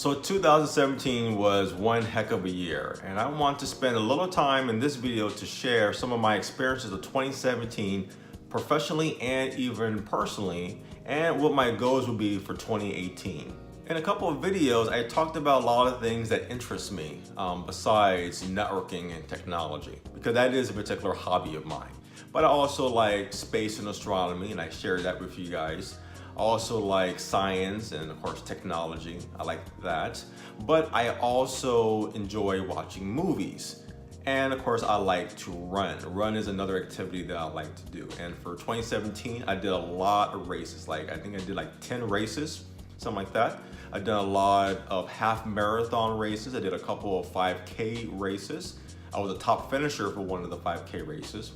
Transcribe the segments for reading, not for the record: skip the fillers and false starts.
So 2017 was one heck of a year, and I want to spend a little time in this video to share some of my experiences of 2017 professionally and even personally, and what my goals would be for 2018. In a couple of videos, I talked about a lot of things that interest me besides networking and technology, because that is a particular hobby of mine. But I also like space and astronomy, and I shared that with you guys. I also like science and of course technology, I like that. But I also enjoy watching movies. And of course I like to run. Run is another activity that I like to do. And for 2017, I did a lot of races. I think I did like 10 races, something like that. I've done a lot of half marathon races. I did a couple of 5K races. I was a top finisher for one of the 5K races.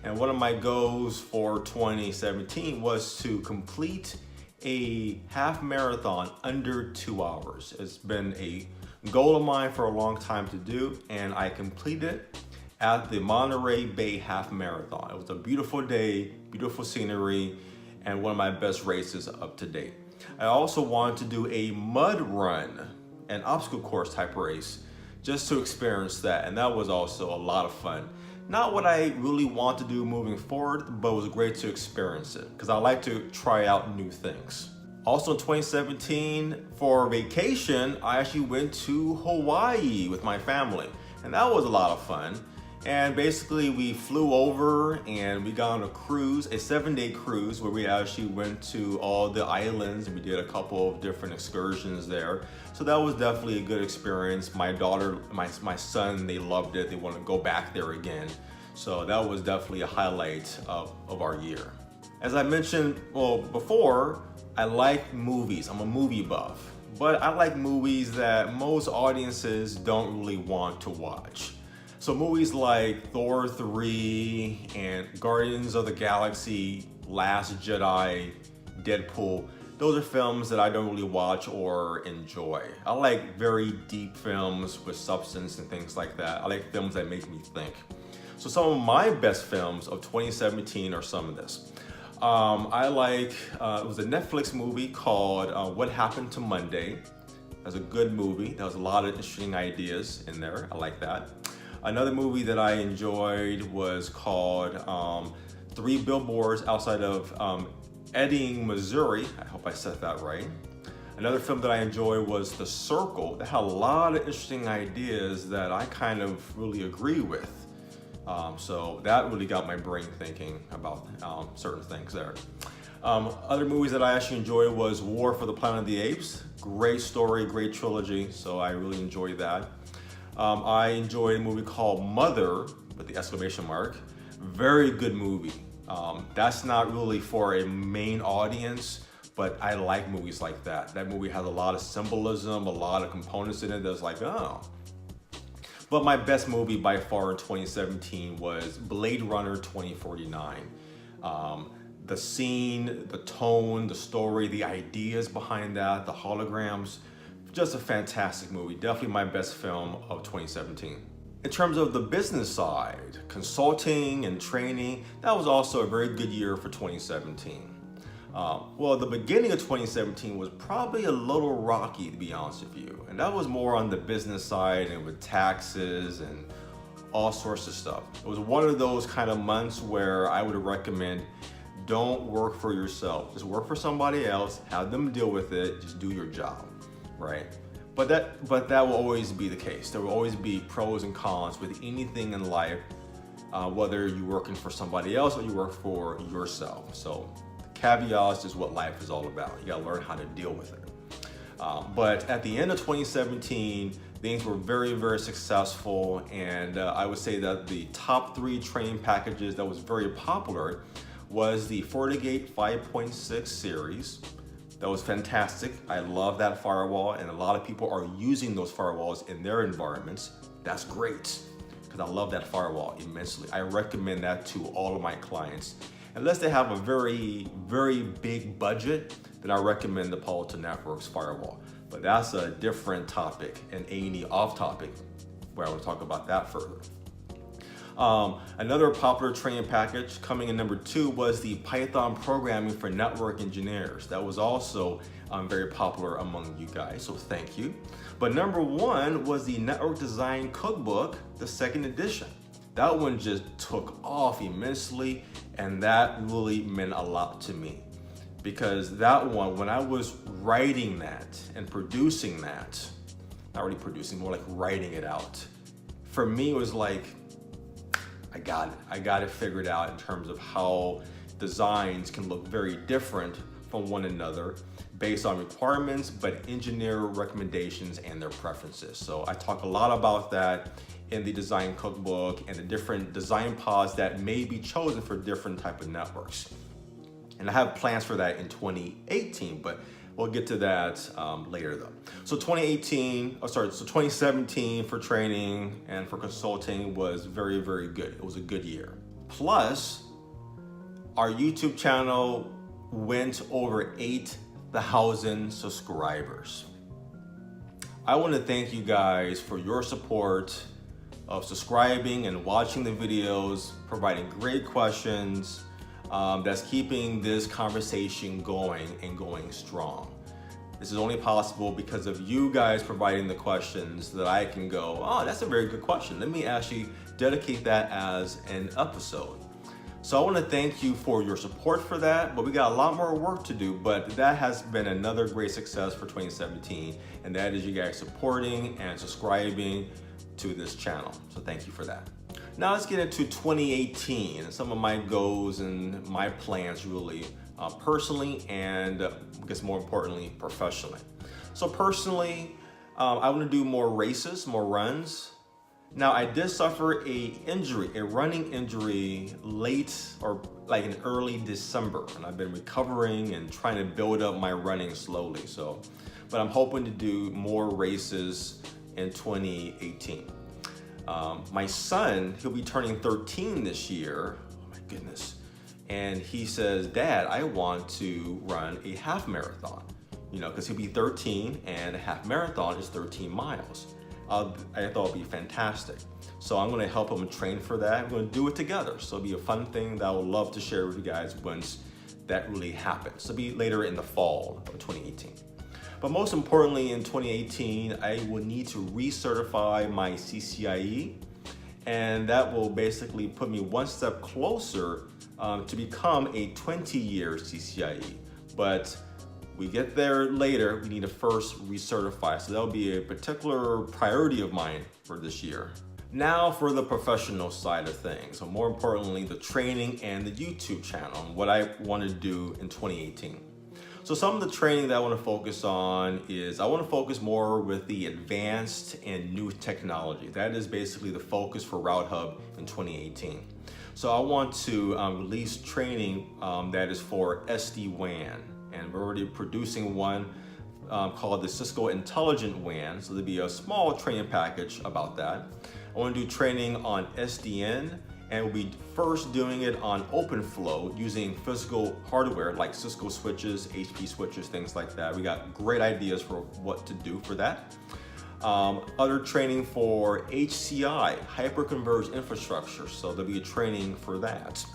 And one of my goals for 2017 was to complete a half marathon under 2 hours. It's been a goal of mine for a long time to do, and I completed it at the Monterey Bay Half Marathon. It was a beautiful day, beautiful scenery, and one of my best races up to date. I also wanted to do a mud run, an obstacle course type race, just to experience that, and that was also a lot of fun. Not what I really want to do moving forward, but it was great to experience it because I like to try out new things. Also in 2017, for vacation, I actually went to Hawaii with my family, and that was a lot of fun. And basically we flew over and we got on a cruise, a 7-day cruise where we actually went to all the islands and we did a couple of different excursions there. So that was definitely a good experience. My daughter, my son, they loved it. They want to go back there again. So that was definitely a highlight of our year. As I mentioned before, I like movies. I'm a movie buff, but I like movies that most audiences don't really want to watch. So movies like Thor 3 and Guardians of the Galaxy, Last Jedi, Deadpool, those are films that I don't really watch or enjoy. I like very deep films with substance and things like that. I like films that make me think. So some of my best films of 2017 are some of this. It was a Netflix movie called What Happened to Monday. That's a good movie. There was a lot of interesting ideas in there. I like that. Another movie that I enjoyed was called Three Billboards Outside of Ebbing, Missouri. I hope I said that right. Another film that I enjoyed was The Circle. That had a lot of interesting ideas that I kind of really agree with. So that really got my brain thinking about certain things there. Other movies that I actually enjoyed was War for the Planet of the Apes. Great story, great trilogy, so I really enjoyed that. I enjoyed a movie called Mother, with the exclamation mark. Very good movie. That's not really for a main audience, but I like movies like that. That movie has a lot of symbolism, a lot of components in it that's like, oh. But my best movie by far in 2017 was Blade Runner 2049. The scene, the tone, the story, the ideas behind that, the holograms, just a fantastic movie. Definitely my best film of 2017. In terms of the business side, consulting and training, that was also a very good year for 2017. Well, the beginning of 2017 was probably a little rocky, to be honest with you. And that was more on the business side and with taxes and all sorts of stuff. It was one of those kind of months where I would recommend don't work for yourself. Just work for somebody else, have them deal with it, just do your job, right? But that will always be the case. There will always be pros and cons with anything in life, whether you're working for somebody else or you work for yourself. So caveats is what life is all about. You gotta learn how to deal with it. But at the end of 2017, things were very, very successful. And I would say that the top 3 training packages that was very popular was the FortiGate 5.6 series. That was fantastic. I love that firewall, and a lot of people are using those firewalls in their environments. That's great, because I love that firewall immensely. I recommend that to all of my clients. Unless they have a very, very big budget, then I recommend the Palo Alto Networks firewall. But that's a different topic, an A&E off topic, where I will talk about that further. Another popular training package coming in number 2 was the Python programming for network engineers. That was also very popular among you guys, so thank you. But number 1 was the Network Design Cookbook, the 2nd edition. That one just took off immensely, and that really meant a lot to me. Because that one, when I was writing that and producing that, not really producing, more like writing it out, for me it was like, I got it figured out in terms of how designs can look very different from one another based on requirements, but engineer recommendations and their preferences. So I talk a lot about that in the design cookbook and the different design pods that may be chosen for different type of networks. And I have plans for that in 2018, but we'll get to that later though. So 2017 for training and for consulting was very, very good. It was a good year. Plus, our YouTube channel went over 8,000 subscribers. I want to thank you guys for your support of subscribing and watching the videos, providing great questions. That's keeping this conversation going and going strong. This is only possible because of you guys providing the questions that I can go, oh, that's a very good question. Let me actually dedicate that as an episode. So I want to thank you for your support for that, but we got a lot more work to do, but that has been another great success for 2017, and that is you guys supporting and subscribing to this channel. So thank you for that. Now let's get into 2018 and some of my goals and my plans really personally and I guess more importantly, professionally. So personally, I want to do more races, more runs. Now I did suffer a running injury late or like in early December, and I've been recovering and trying to build up my running slowly. But I'm hoping to do more races in 2018. My son, he'll be turning 13 this year. Oh my goodness. And he says, Dad, I want to run a half marathon, because he'll be 13 and a half marathon is 13 miles. I thought it'd be fantastic. So I'm gonna help him train for that. I'm gonna do it together. So it'll be a fun thing that I would love to share with you guys once that really happens. It'll be later in the fall of 2018. But most importantly, in 2018, I will need to recertify my CCIE, and that will basically put me one step closer to become a 20-year CCIE. But we get there later, we need to first recertify. So that'll be a particular priority of mine for this year. Now for the professional side of things, so more importantly, the training and the YouTube channel, and what I want to do in 2018. So some of the training that I want to focus on is I want to focus more with the advanced and new technology. That is basically the focus for RouteHub in 2018. So I want to release training that is for SD-WAN, and we're already producing one called the Cisco Intelligent WAN. So there'll be a small training package about that. I want to do training on SDN, and we'll be first doing it on OpenFlow using physical hardware like Cisco switches, HP switches, things like that. We got great ideas for what to do for that. Other training for HCI, hyperconverged infrastructure. So there'll be a training for that.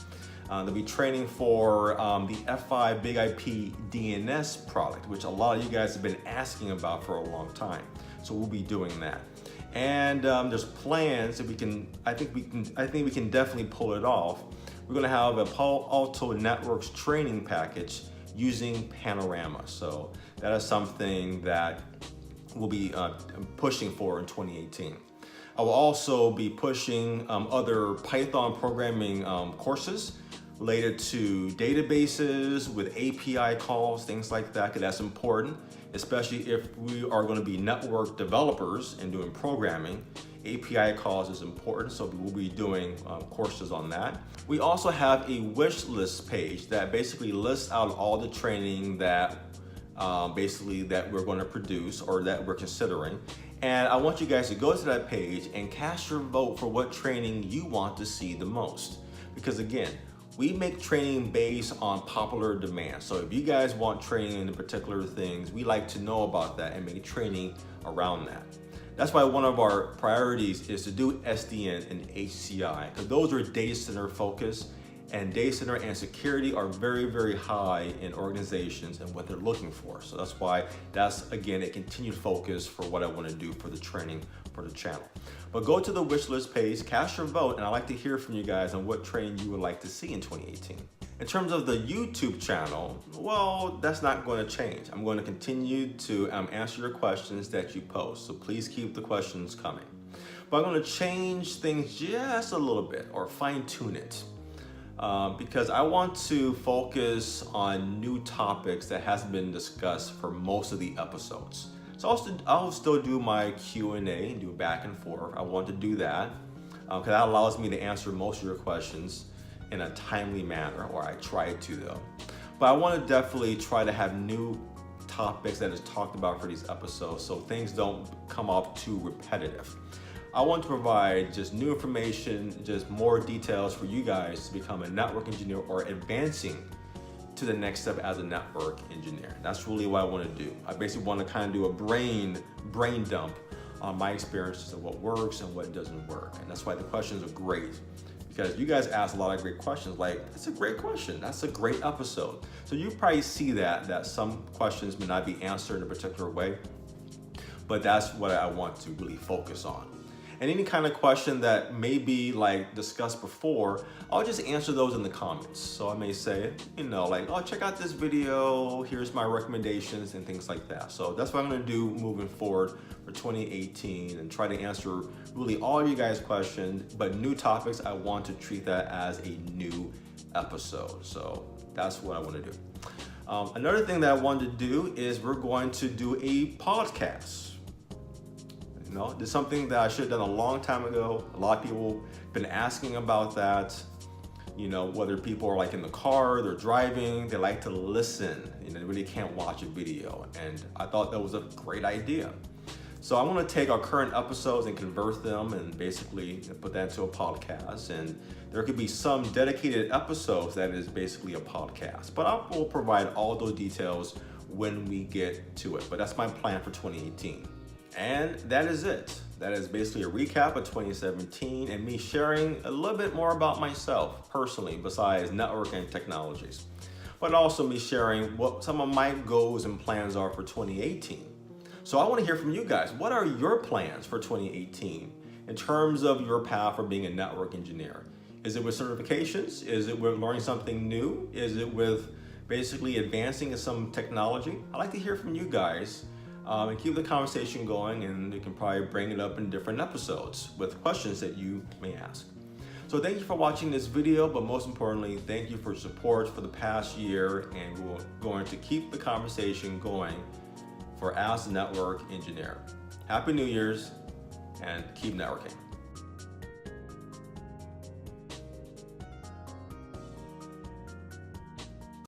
There'll be training for the F5 Big IP DNS product, which a lot of you guys have been asking about for a long time. So we'll be doing that. And there's plans that I think we can definitely pull it off. We're gonna have a Palo Alto Networks training package using Panorama. So that is something that we'll be pushing for in 2018. I will also be pushing other Python programming courses related to databases with API calls, things like that, because that's important, especially if we are going to be network developers and doing programming. API calls is important, so we'll be doing courses on that. We also have a wish list page that basically lists out all the training that that we're going to produce or that we're considering. And I want you guys to go to that page and cast your vote for what training you want to see the most. Because again, we make training based on popular demand. So if you guys want training in particular things, we like to know about that and make training around that. That's why one of our priorities is to do SDN and HCI, because those are data center focused, and data center and security are very, very high in organizations and what they're looking for. So that's why that's, again, a continued focus for what I want to do for the training for the channel. But go to the wish list page, cast your vote, and I'd like to hear from you guys on what training you would like to see in 2018. In terms of the YouTube channel, well, that's not going to change. I'm going to continue to answer your questions that you post, so please keep the questions coming. But I'm going to change things just a little bit, or fine tune it. Because I want to focus on new topics that hasn't been discussed for most of the episodes. So I'll still do my Q&A and do back and forth. I want to do that because that allows me to answer most of your questions in a timely manner, or I try to though. But I want to definitely try to have new topics that is talked about for these episodes so things don't come off too repetitive. I want to provide just new information, just more details for you guys to become a network engineer or advancing to the next step as a network engineer. That's really what I want to do. I basically want to kind of do a brain dump on my experiences of what works and what doesn't work. And that's why the questions are great, because you guys ask a lot of great questions. Like, that's a great question. That's a great episode. So you probably see that some questions may not be answered in a particular way, but that's what I want to really focus on. And any kind of question that may be like discussed before, I'll just answer those in the comments. So I may say, like, oh, check out this video, here's my recommendations and things like that. So that's what I'm gonna do moving forward for 2018 and try to answer really all you guys' questions, but new topics, I want to treat that as a new episode. So that's what I wanna do. Another thing that I wanted to do is we're going to do a podcast. It's something that I should have done a long time ago. A lot of people have been asking about that. Whether people are like in the car, they're driving, they like to listen, they really can't watch a video. And I thought that was a great idea. So I want to take our current episodes and convert them and basically put that into a podcast. And there could be some dedicated episodes that is basically a podcast. But I will provide all those details when we get to it. But that's my plan for 2018. And that is it. That is basically a recap of 2017 and me sharing a little bit more about myself personally besides network and technologies, but also me sharing what some of my goals and plans are for 2018. So I want to hear from you guys. What are your plans for 2018 in terms of your path for being a network engineer? Is it with certifications? Is it with learning something new? Is it with basically advancing in some technology? I'd like to hear from you guys. And keep the conversation going, and you can probably bring it up in different episodes with questions that you may ask. So thank you for watching this video, but most importantly, thank you for your support for the past year, and we're going to keep the conversation going for As a Network Engineer. Happy New Year's, and keep networking.